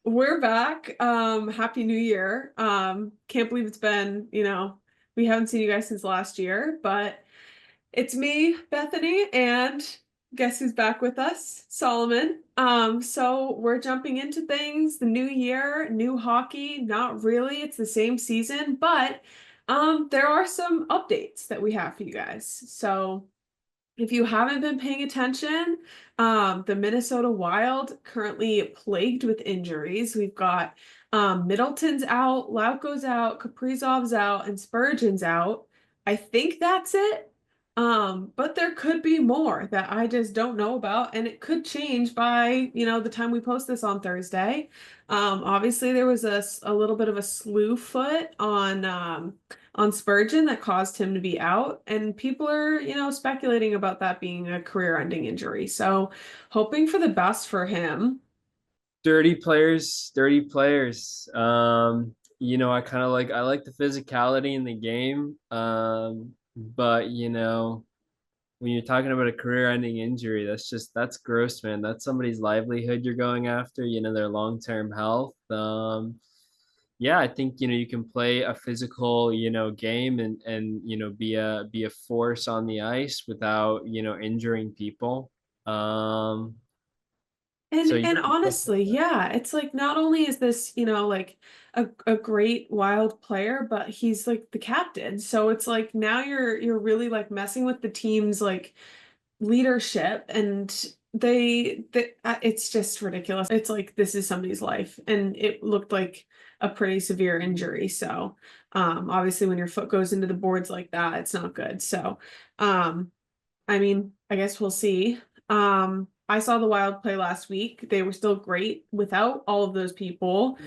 We're back. Happy New Year. Can't believe it's been, we haven't seen you guys since last year, but it's me, Bethany, and guess who's back with us? Solomon. So we're jumping into things, the new year, new hockey. Not really, it's the same season, but there are some updates that we have for you guys. So if you haven't been paying attention, the Minnesota Wild currently plagued with injuries. We've got Middleton's out, Lauko's out, Kaprizov's out, and Spurgeon's out. I think that's it. But there could be more that I just don't know about, and it could change by, the time we post this on Thursday. Obviously there was a little bit of a slew foot on Spurgeon that caused him to be out. And people are, speculating about that being a career-ending injury. So hoping for the best for him. Dirty players, dirty players. I kind of I like the physicality in the game. But when you're talking about a career-ending injury, that's gross, man. That's somebody's livelihood you're going after, their long-term health. Yeah, I think you can play a physical, game and be a force on the ice without, injuring people. Um, so And yeah, honestly, yeah, it's like not only is this, like a great wild player, but he's like the captain. So it's like now you're really like messing with the team's like leadership and it's just ridiculous. It's like this is somebody's life and it looked like a pretty severe injury. So obviously when your foot goes into the boards like that, it's not good. So um I mean, I guess we'll see. I saw the Wild play last week. They were still great without all of those people.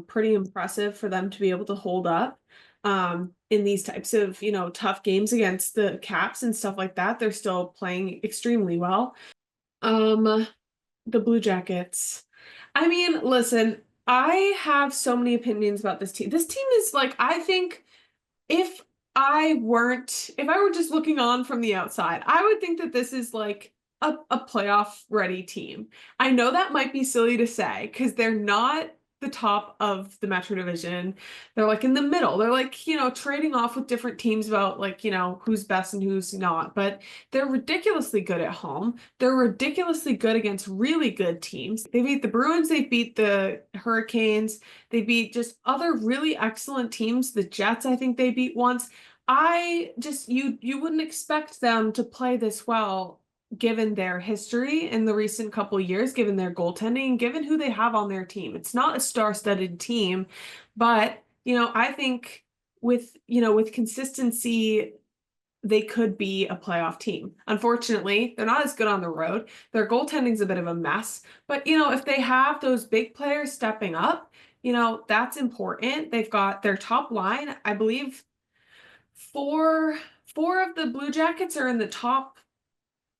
Pretty impressive for them to be able to hold up in these types of, tough games against the Caps and stuff like that. They're still playing extremely well. Um, the Blue Jackets. I mean, listen, I have so many opinions about this team. This team is like, I think if if I were just looking on from the outside, I would think that this is like a playoff ready team. I know that might be silly to say because they're not the top of the Metro Division. They're like in the middle. They're like, trading off with different teams about like, who's best and who's not. But they're ridiculously good at home. They're ridiculously good against really good teams. They beat the Bruins, they beat the Hurricanes. They beat just other really excellent teams. The Jets, I think they beat once. I just you wouldn't expect them to play this well given their history in the recent couple years, given their goaltending, given who they have on their team. It's not a star-studded team, but I think with consistency they could be a playoff team. Unfortunately, they're not as good on the road. Their goaltending's a bit of a mess. But, if they have those big players stepping up, that's important. They've got their top line. I believe four four of the Blue Jackets are in the top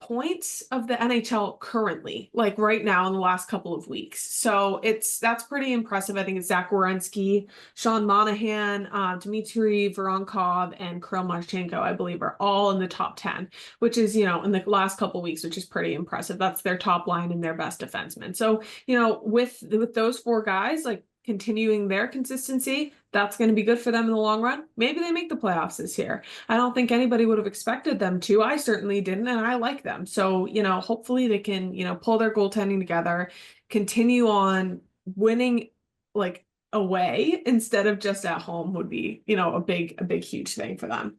points of the NHL currently, like right now in the last couple of weeks. So that's pretty impressive. I think it's Zach Werenski, Sean Monahan, Dmitry Voronkov, and Kirill Marchenko, I believe, are all in the top 10, which is, in the last couple of weeks, which is pretty impressive. That's their top line and their best defenseman. So, with those four guys, like continuing their consistency, that's going to be good for them in the long run. Maybe they make the playoffs this year. I don't think anybody would have expected them to. I certainly didn't, and I like them. So, hopefully they can, pull their goaltending together, continue on winning like away instead of just at home would be, a big, huge thing for them.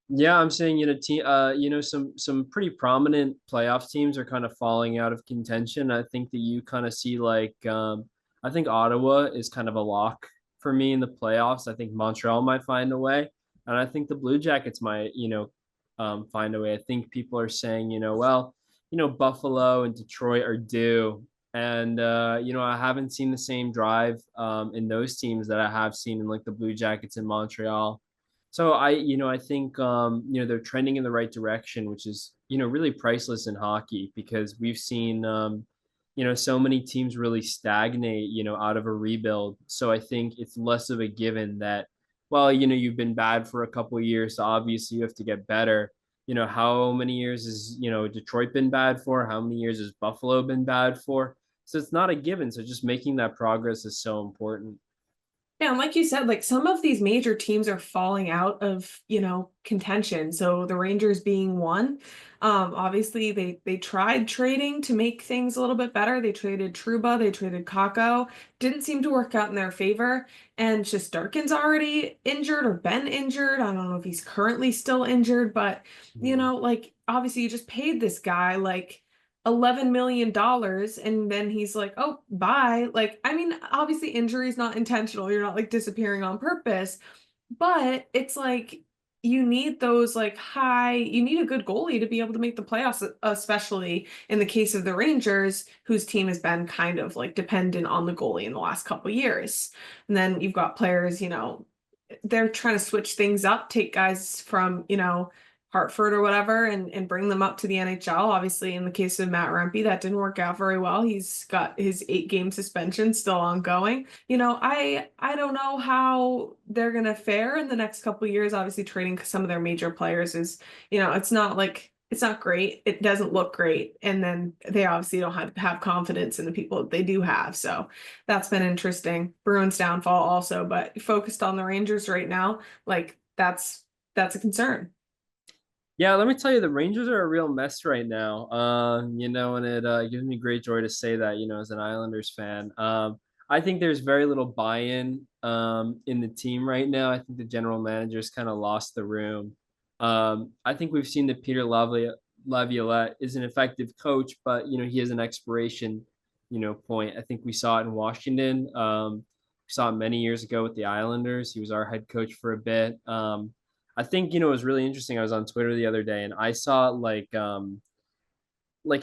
Yeah, I'm saying some pretty prominent playoff teams are kind of falling out of contention. I think that you kind of see I think Ottawa is kind of a lock for me in the playoffs. I think Montreal might find a way, and I think the Blue Jackets might find a way. I think people are saying well, Buffalo and Detroit are due, and I haven't seen the same drive in those teams that I have seen in like the Blue Jackets in Montreal. So I think, they're trending in the right direction, which is, really priceless in hockey because we've seen, so many teams really stagnate, out of a rebuild. So I think it's less of a given that, well, you've been bad for a couple of years, so obviously you have to get better. How many years has, Detroit been bad for? How many years has Buffalo been bad for? So it's not a given. So just making that progress is so important. Yeah, and like you said, like some of these major teams are falling out of, contention. So the Rangers being one. Obviously they tried trading to make things a little bit better. They traded Truba, they traded Kako. Didn't seem to work out in their favor. And Shesterkin's already injured or been injured. I don't know if he's currently still injured, but Yeah. like obviously you just paid this guy like $11 million and then he's like, oh, bye. Like, I mean, obviously injury is not intentional. You're not like disappearing on purpose, but it's like you need those like you need a good goalie to be able to make the playoffs, especially in the case of the Rangers, whose team has been kind of like dependent on the goalie in the last couple of years. And then you've got players, they're trying to switch things up, take guys from, Hartford or whatever and bring them up to the NHL. Obviously, in the case of Matt Rempe, that didn't work out very well. He's got his 8-game suspension still ongoing. I don't know how they're gonna fare in the next couple of years. Obviously, trading some of their major players is, it's not great. It doesn't look great. And then they obviously don't have confidence in the people that they do have. So that's been interesting. Bruins downfall also, but focused on the Rangers right now, like that's a concern. Yeah, let me tell you, the Rangers are a real mess right now. And it gives me great joy to say that, as an Islanders fan. I think there's very little buy-in in the team right now. I think the general manager's kind of lost the room. I think we've seen that Peter Laviolette is an effective coach, but he has an expiration, point. I think we saw it in Washington. We saw it many years ago with the Islanders. He was our head coach for a bit. I think it was really interesting. I was on Twitter the other day and I saw like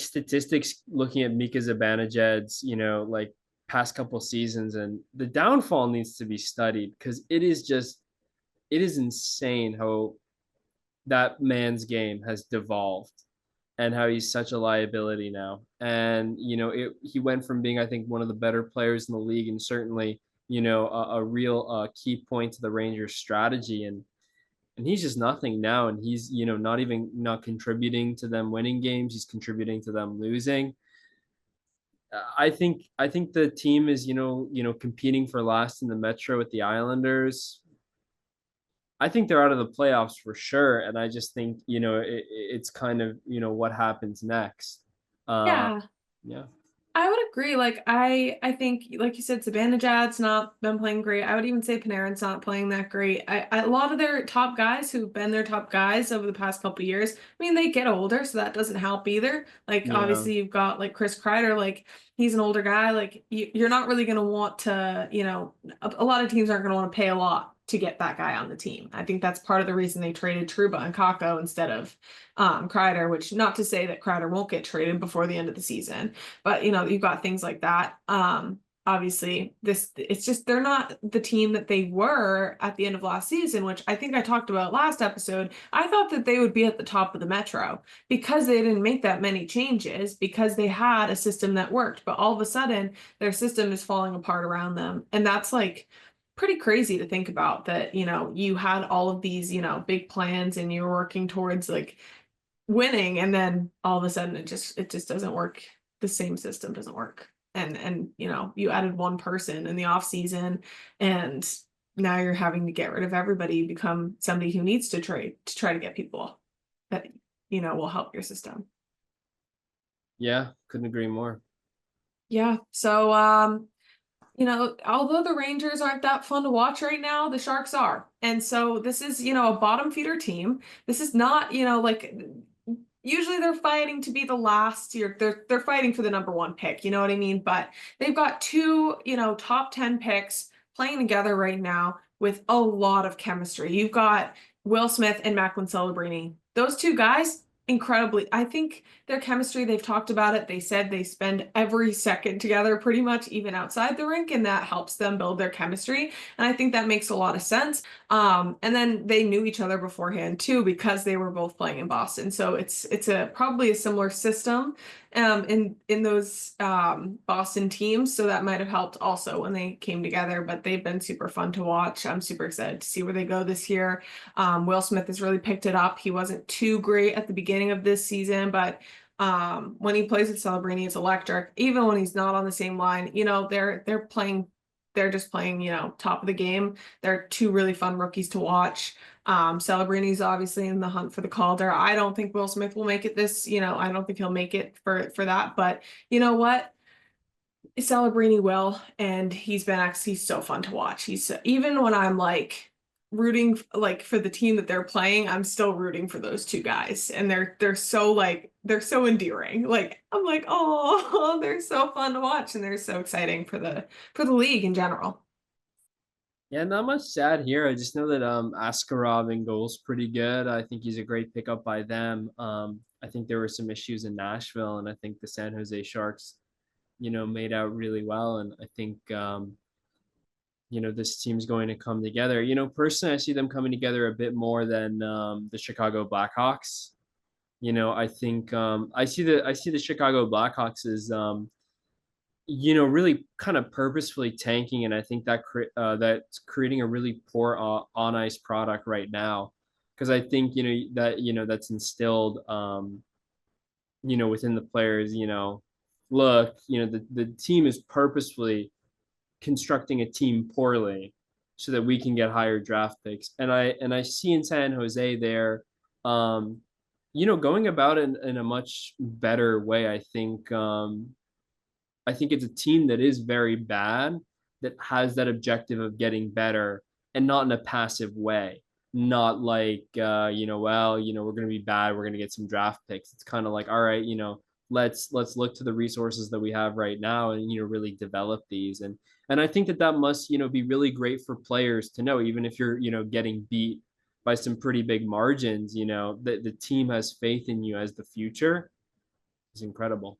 statistics looking at Mika Zibanejad's like past couple seasons, and the downfall needs to be studied because it is insane how that man's game has devolved and how he's such a liability now. And he went from being, I think, one of the better players in the league and certainly a real key point to the Rangers strategy, and he's just nothing now, and he's not contributing to them winning games. He's contributing to them losing. I think the team is competing for last in the Metro with the Islanders. I think they're out of the playoffs for sure, and I just think it's kind of what happens next. uh Yeah. yeah. I would agree. Like I think like you said, Zibanejad's not been playing great. I would even say Panarin's not playing that great. A lot of their top guys who've been their top guys over the past couple of years, I mean, they get older, so that doesn't help either. Like Yeah. obviously you've got like Chris Kreider, like he's an older guy. Like you're not really gonna want to, a lot of teams aren't gonna want to pay a lot to get that guy on the team. I think that's part of the reason they traded Truba and Kako instead of Kreider, which not to say that Kreider won't get traded before the end of the season. But you've got things like that. Obviously, it's just they're not the team that they were at the end of last season, which I think I talked about last episode. I thought that they would be at the top of the Metro because they didn't make that many changes, because they had a system that worked, but all of a sudden their system is falling apart around them. And that's like pretty crazy to think about that, you had all of these, big plans and you're working towards like winning, and then all of a sudden it just doesn't work. The same system doesn't work, and you added one person in the off season, and now you're having to get rid of everybody, become somebody who needs to trade to try to get people that will help your system. Yeah, couldn't agree more. Yeah, so although the Rangers aren't that fun to watch right now, the Sharks are. And so this is, a bottom feeder team. This is not, like usually they're fighting to be the last year. They're fighting for the number one pick, you know what I mean? But they've got two, top 10 picks playing together right now with a lot of chemistry. You've got Will Smith and Macklin Celebrini. Those two guys, incredibly. I think their chemistry, they've talked about it. They said they spend every second together pretty much, even outside the rink, and that helps them build their chemistry. And I think that makes a lot of sense. And then they knew each other beforehand too, because they were both playing in Boston. So it's a probably a similar system in those Boston teams. So that might have helped also when they came together, but they've been super fun to watch. I'm super excited to see where they go this year. Will Smith has really picked it up. He wasn't too great at the beginning of this season, but When he plays with Celebrini, it's electric. Even when he's not on the same line, they're just playing, top of the game. They're two really fun rookies to watch. Celebrini's obviously in the hunt for the Calder. I don't think Will Smith will make it I don't think he'll make it for that. But you know what? Celebrini will, and he's so fun to watch. He's even when I'm like rooting like for the team that they're playing, I'm still rooting for those two guys, and they're so endearing. Like I'm like, oh, they're so fun to watch, and they're so exciting for the league in general. Yeah, not much sad here. I just know that Askarov in goal's pretty good. I think he's a great pickup by them. I think there were some issues in Nashville, and I think the San Jose Sharks, made out really well. And I think this team's going to come together. Personally, I see them coming together a bit more than the Chicago Blackhawks. I think I see the Chicago Blackhawks as really kind of purposefully tanking, and I think that's creating a really poor on ice product right now, because I think that's instilled within the players. Look, the team is purposefully constructing a team poorly so that we can get higher draft picks. And I see in San Jose there, going about it in a much better way. I think it's a team that is very bad, that has that objective of getting better, and not in a passive way. Not like we're gonna be bad, we're gonna get some draft picks. It's kind of like, all right, let's look to the resources that we have right now and really develop these. And I think that must be really great for players to know, even if you're getting beat by some pretty big margins, that the team has faith in you as the future is incredible.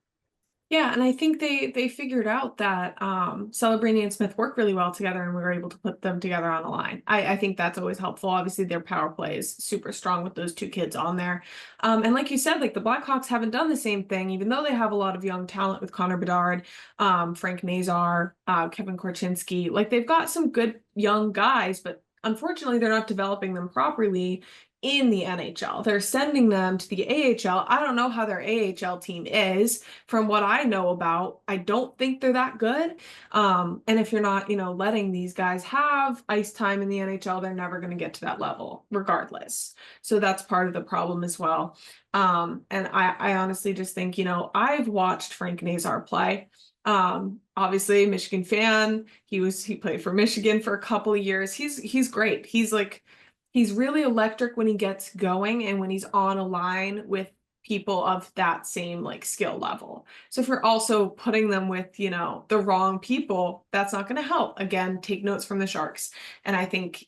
Yeah, and I think they figured out that Celebrini and Smith work really well together, and we were able to put them together on the line. I think that's always helpful. Obviously, their power play is super strong with those two kids on there. And like you said, like the Blackhawks haven't done the same thing, even though they have a lot of young talent with Connor Bedard, Frank Nazar, Kevin Korchinski. Like they've got some good young guys, but unfortunately, they're not developing them properly in the NHL. They're sending them to the AHL. I don't know how their AHL team is. From what I know about, I don't think they're that good. And if you're not, letting these guys have ice time in the NHL, they're never going to get to that level, regardless. So that's part of the problem as well. And I honestly just think, I've watched Frank Nazar play. Obviously Michigan fan. He played for Michigan for a couple of years. He's great. He's really electric when he gets going and when he's on a line with people of that same like skill level. So if you're also putting them with, the wrong people, that's not going to help. Again, take notes from the Sharks. And I think,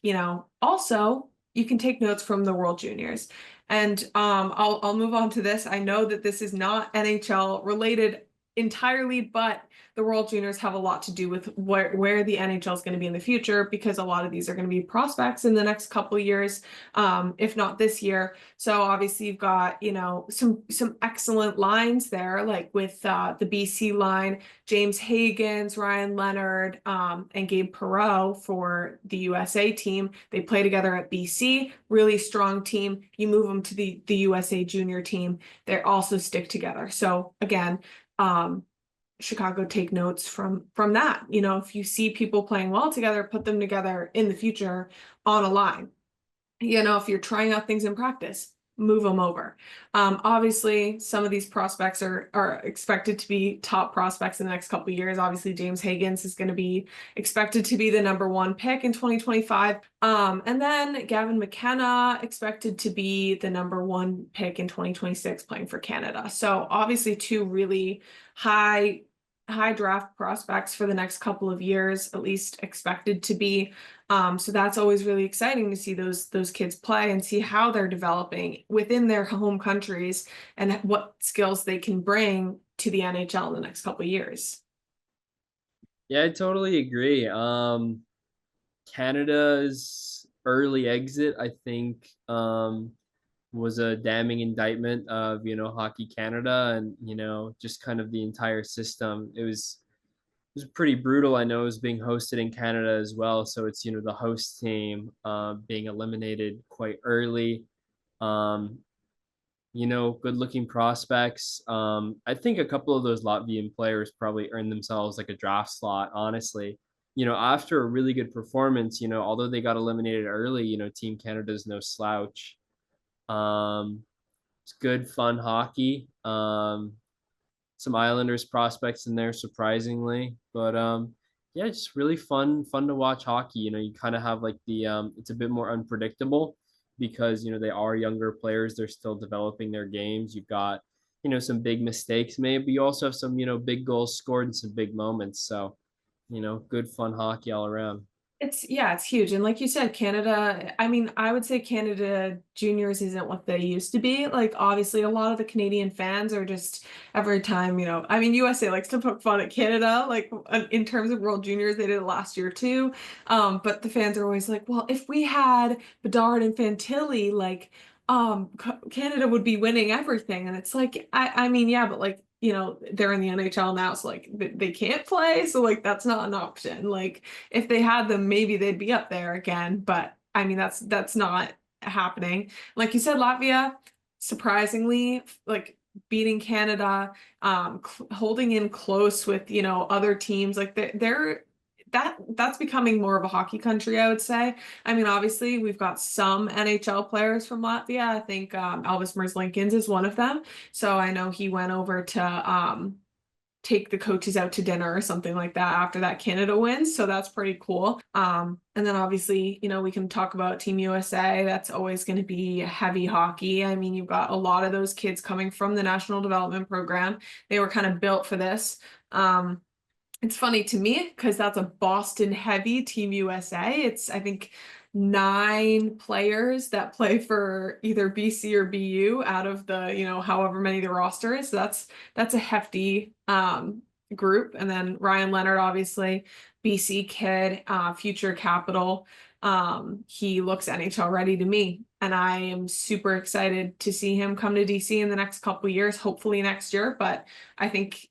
also you can take notes from the World Juniors. And I'll move on to this. I know that this is not NHL related entirely, but the World Juniors have a lot to do with where the NHL is going to be in the future, because a lot of these are going to be prospects in the next couple of years, if not this year. So obviously you've got, some excellent lines there, like with the BC line, James Hagens, Ryan Leonard, and Gabe Perreault for the USA team. They play together at BC, really strong team. You move them to the USA junior team, they also stick together. So again, Chicago, take notes from that. If you see people playing well together, put them together in the future on a line. If you're trying out things in practice, move them over. Obviously, some of these prospects are expected to be top prospects in the next couple of years. Obviously, James Hagens is going to be expected to be the #1 pick in 2025. And then Gavin McKenna expected to be the #1 pick in 2026 playing for Canada. So obviously two really high draft prospects for the next couple of years, at least expected to be. So that's always really exciting to see those kids play and see how they're developing within their home countries and what skills they can bring to the NHL in the next couple of years. Yeah, I totally agree. Canada's early exit, I think, was a damning indictment of Hockey Canada, and just kind of the entire system. It was pretty brutal. I know it was being hosted in Canada as well, so it's the host team being eliminated quite early. Um, good looking prospects. I think a couple of those Latvian players probably earned themselves like a draft slot, honestly. After a really good performance, although they got eliminated early, Team Canada's no slouch. It's good, fun hockey. Some Islanders prospects in there, surprisingly. But yeah, just really fun to watch hockey. You kind of have like it's a bit more unpredictable because they are younger players. They're still developing their games. You've got some big mistakes maybe. But you also have some big goals scored and some big moments. So good fun hockey all around. It's huge. And like you said, Canada, I mean, I would say Canada juniors isn't what they used to be. Like obviously a lot of the Canadian fans are just every time, I mean, USA likes to poke fun at Canada, like in terms of World Juniors, they did it last year too. But the fans are always like, well, if we had Bedard and Fantilli, like Canada would be winning everything. And it's like, I mean, yeah, but like they're in the NHL now, so like they can't play, so like that's not an option. Like if they had them, maybe they'd be up there again. But I mean, that's not happening. Like you said, Latvia, surprisingly, like beating Canada, holding in close with other teams. Like they're that's becoming more of a hockey country, I would say. I mean, obviously, we've got some NHL players from Latvia. I think Elvis Merzlikins is one of them. So I know he went over to take the coaches out to dinner or something like that after that Canada wins. So that's pretty cool. And then obviously, we can talk about Team USA. That's always going to be heavy hockey. I mean, you've got a lot of those kids coming from the National Development Program. They were kind of built for this. It's funny to me because that's a Boston heavy Team USA. It's, I think, 9 players that play for either BC or BU out of the, however many the roster is. So that's a hefty group. And then Ryan Leonard, obviously, BC kid, future capital. He looks NHL ready to me. And I am super excited to see him come to DC in the next couple years, hopefully next year. But I think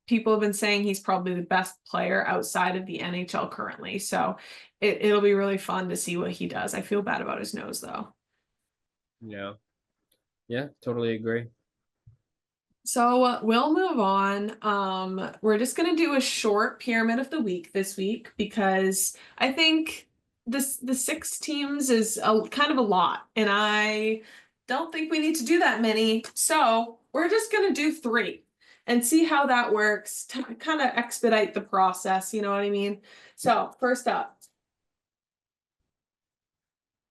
people have been saying he's probably the best player outside of the NHL currently. So it'll be really fun to see what he does. I feel bad about his nose though. Yeah. Yeah, totally agree. So we'll move on. We're just gonna do a short pyramid of the week this week because I think the 6 teams is kind of a lot, and I don't think we need to do that many. So we're just gonna do 3 and see how that works to kind of expedite the process. You know what I mean? So first up,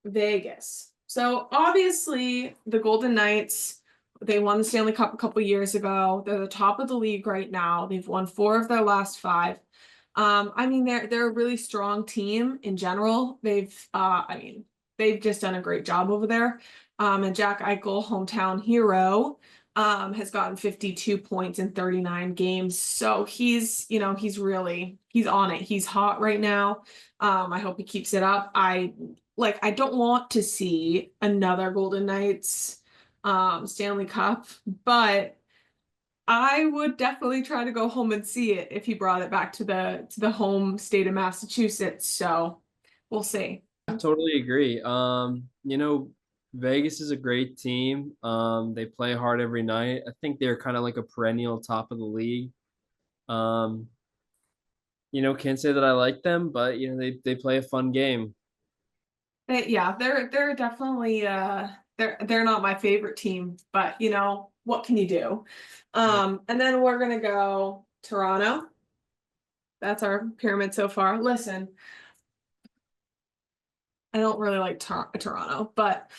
Vegas. So obviously the Golden Knights, they won the Stanley Cup a couple years ago. They're the top of the league right now. They've won 4 of their last 5. I mean, they're a really strong team in general. They've just done a great job over there. And Jack Eichel, hometown hero, has gotten 52 points in 39 games. So he's on it. He's hot right now. I hope he keeps it up. I don't want to see another Golden Knights Stanley Cup, but I would definitely try to go home and see it if he brought it back to the home state of Massachusetts. So we'll see. I totally agree. Vegas is a great team. They play hard every night. I think they're kind of like a perennial top of the league. Um, can't say that I like them, but they play a fun game. Yeah, they're definitely they're not my favorite team, but what can you do? And then we're gonna go Toronto. That's our pyramid so far. Listen, I don't really like Toronto, but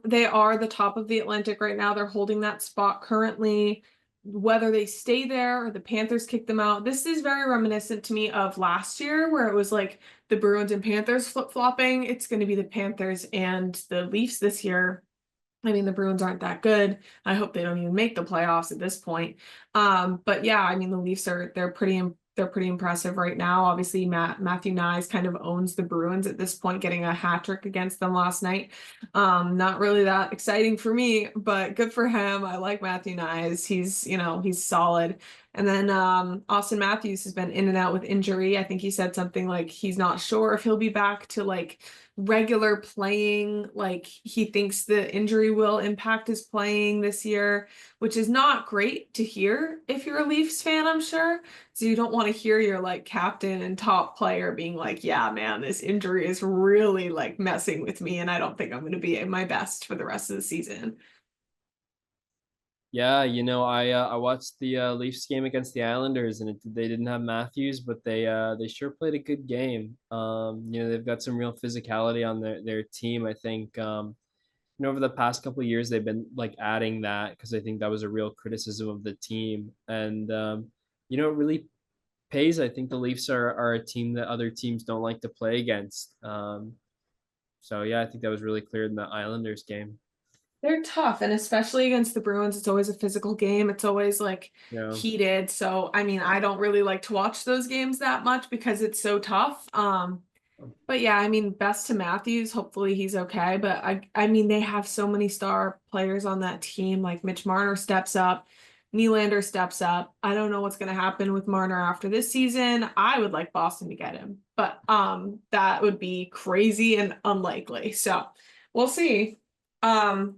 they are the top of the Atlantic right now. They're holding that spot currently. Whether they stay there or the Panthers kick them out, this is very reminiscent to me of last year where it was like the Bruins and Panthers flip-flopping. It's going to be the Panthers and the Leafs this year. I mean, the Bruins aren't that good. I hope they don't even make the playoffs at this point. But yeah, I mean, the Leafs they're pretty impressive right now. Obviously, Matthew Knies kind of owns the Bruins at this point, getting a hat trick against them last night. Not really that exciting for me, but good for him. I like Matthew Knies. He's solid. And then Austin Matthews has been in and out with injury. I think he said something like he's not sure if he'll be back to like regular playing. Like he thinks the injury will impact his playing this year, which is not great to hear if you're a Leafs fan, I'm sure. So you don't want to hear your like captain and top player being like, yeah, man, this injury is really like messing with me, and I don't think I'm going to be at my best for the rest of the season. Yeah, I watched the Leafs game against the Islanders, and they didn't have Matthews, but they sure played a good game. They've got some real physicality on their team. I think over the past couple of years they've been like adding that because I think that was a real criticism of the team, and it really pays. I think the Leafs are a team that other teams don't like to play against. So yeah, I think that was really clear in the Islanders game. They're tough, and especially against the Bruins, it's always a physical game. It's always like Yeah. heated. So, I mean, I don't really like to watch those games that much because it's so tough. But yeah, I mean, best to Matthews. Hopefully he's okay. But I mean, they have so many star players on that team. Like Mitch Marner steps up, Nylander steps up. I don't know what's going to happen with Marner after this season. I would like Boston to get him, but that would be crazy and unlikely. So we'll see. Um,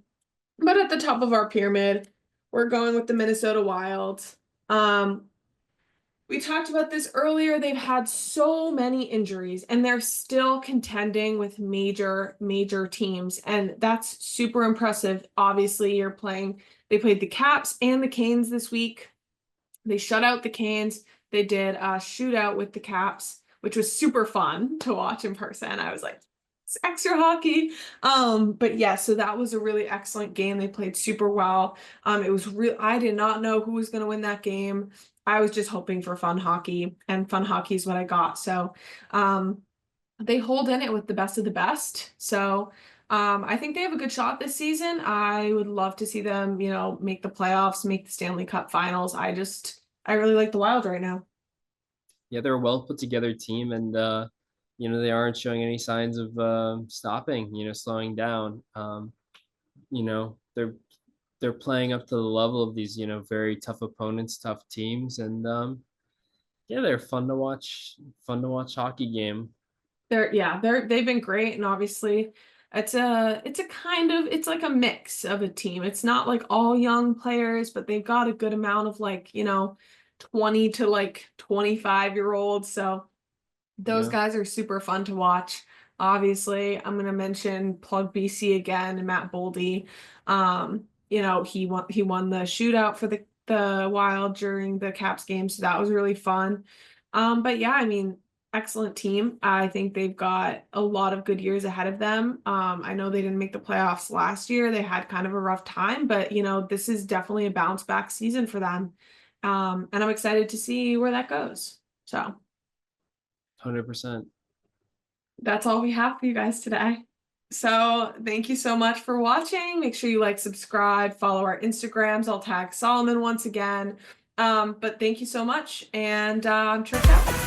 but at the top of our pyramid, we're going with the Minnesota Wild. Um, we talked about this earlier. They've had so many injuries and they're still contending with major teams. And that's super impressive. Obviously, they played the Caps and the Canes this week. They shut out the Canes. They did a shootout with the Caps, which was super fun to watch in person. I was like, it's extra hockey. But yeah, so that was a really excellent game. They played super well. It was real. I did not know who was going to win that game. I was just hoping for fun hockey, and fun hockey is what I got. So, they hold in it with the best of the best. So, I think they have a good shot this season. I would love to see them, make the playoffs, make the Stanley Cup finals. I really like the Wild right now. Yeah, they're a well put together team, and they aren't showing any signs of stopping, slowing down. They're playing up to the level of these, very tough opponents, tough teams, and yeah, they're fun to watch hockey game. They've been great, and obviously it's like a mix of a team. It's not like all young players, but they've got a good amount of like, 20 to like 25-year-olds. So those Yeah. guys are super fun to watch. Obviously, I'm gonna mention Plug BC again and Matt Boldy. He won the shootout for the Wild during the Caps game, so that was really fun. But yeah, I mean, excellent team. I think they've got a lot of good years ahead of them. I know they didn't make the playoffs last year. They had kind of a rough time, but this is definitely a bounce back season for them. And I'm excited to see where that goes. So 100%. that's all we have for you guys today. So thank you so much for watching. Make sure you like, subscribe, follow our Instagrams. I'll tag Solomon once again. But thank you so much, and Church out.